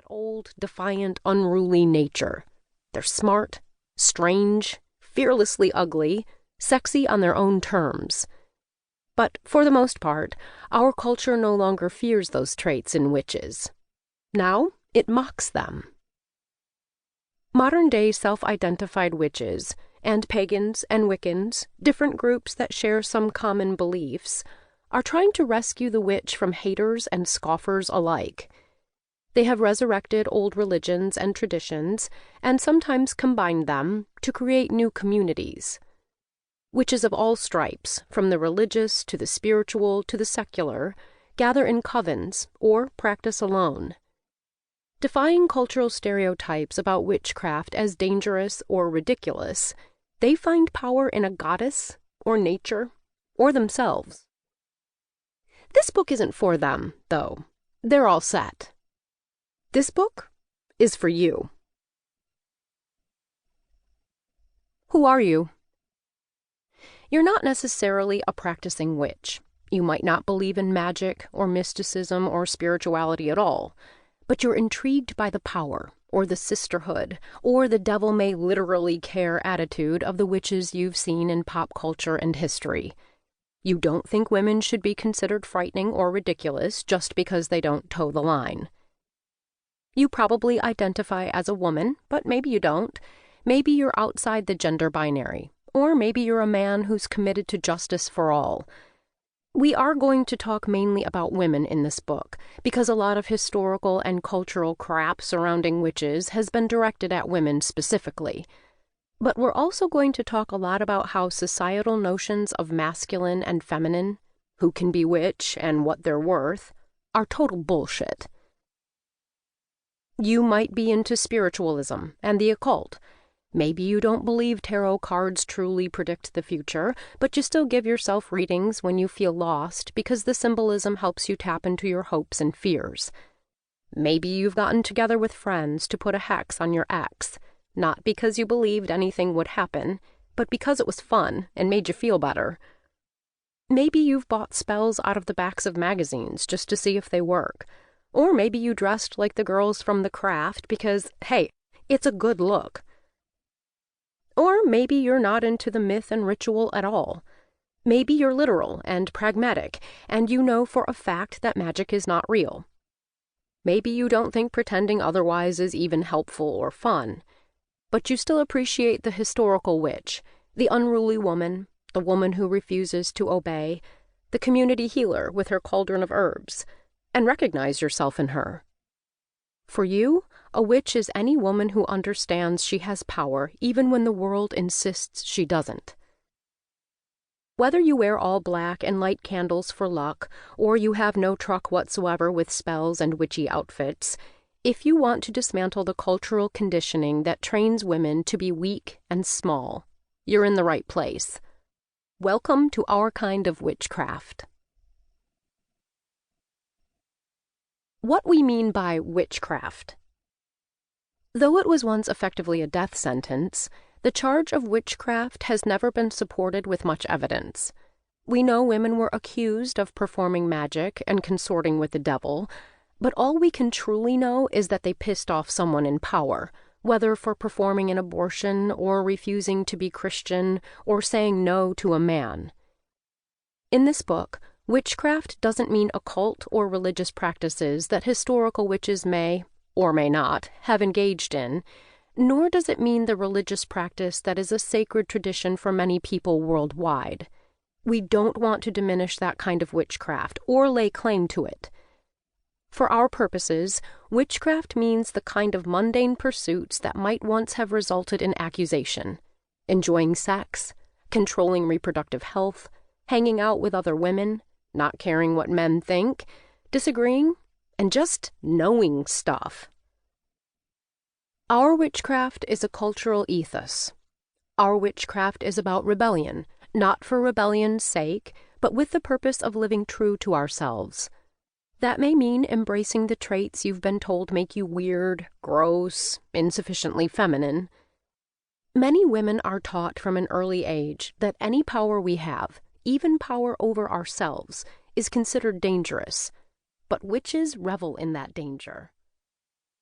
that old, defiant, unruly nature. They're smart, strange, fearlessly ugly, sexy on their own terms. But for the most part, our culture no longer fears those traits in witches. Now, it mocks them. Modern-day self-identified witches, and pagans and Wiccans, different groups that share some common beliefs, are trying to rescue the witch from haters and scoffers alike. They have resurrected old religions and traditions, and sometimes combined them to create new communities. Witches of all stripes, from the religious to the spiritual to the secular, gather in covens or practice alone. Defying cultural stereotypes about witchcraft as dangerous or ridiculous, they find power in a goddess, or nature, or themselves. This book isn't for them, though. They're all set. This book is for you. Who are you? You're not necessarily a practicing witch. You might not believe in magic or mysticism or spirituality at all, but you're intrigued by the power, or the sisterhood, or the devil may literally care attitude of the witches you've seen in pop culture and history. You don't think women should be considered frightening or ridiculous just because they don't toe the line. You probably identify as a woman, but maybe you don't. Maybe you're outside the gender binary, or maybe you're a man who's committed to justice for all. We are going to talk mainly about women in this book, because a lot of historical and cultural crap surrounding witches has been directed at women specifically. But we're also going to talk a lot about how societal notions of masculine and feminine, who can bewitch and what they're worth, are total bullshit. You might be into spiritualism and the occult. Maybe you don't believe tarot cards truly predict the future, but you still give yourself readings when you feel lost because the symbolism helps you tap into your hopes and fears. Maybe you've gotten together with friends to put a hex on your ex, not because you believed anything would happen, but because it was fun and made you feel better. Maybe you've bought spells out of the backs of magazines just to see if they work. Or maybe you dressed like the girls from The Craft because, hey, it's a good look. Or maybe you're not into the myth and ritual at all. Maybe you're literal and pragmatic, and you know for a fact that magic is not real. Maybe you don't think pretending otherwise is even helpful or fun. But you still appreciate the historical witch, the unruly woman, the woman who refuses to obey, the community healer with her cauldron of herbs, and recognize yourself in her. For you, a witch is any woman who understands she has power even when the world insists she doesn't. Whether you wear all black and light candles for luck, or you have no truck whatsoever with spells and witchy outfits, if you want to dismantle the cultural conditioning that trains women to be weak and small, you're in the right place. Welcome to our kind of witchcraft. What we mean by witchcraft. Though it was once effectively a death sentence, the charge of witchcraft has never been supported with much evidence. We know women were accused of performing magic and consorting with the devil, but all we can truly know is that they pissed off someone in power, whether for performing an abortion or refusing to be Christian or saying no to a man. In this book, witchcraft doesn't mean occult or religious practices that historical witches may, or may not, have engaged in, nor does it mean the religious practice that is a sacred tradition for many people worldwide. We don't want to diminish that kind of witchcraft or lay claim to it. For our purposes, witchcraft means the kind of mundane pursuits that might once have resulted in accusation: enjoying sex, controlling reproductive health, hanging out with other women, not caring what men think, disagreeing, and just knowing stuff. Our witchcraft is a cultural ethos. Our witchcraft is about rebellion, not for rebellion's sake, but with the purpose of living true to ourselves. That may mean embracing the traits you've been told make you weird, gross, insufficiently feminine. Many women are taught from an early age that any power we have, even power over ourselves, is considered dangerous. But witches revel in that danger.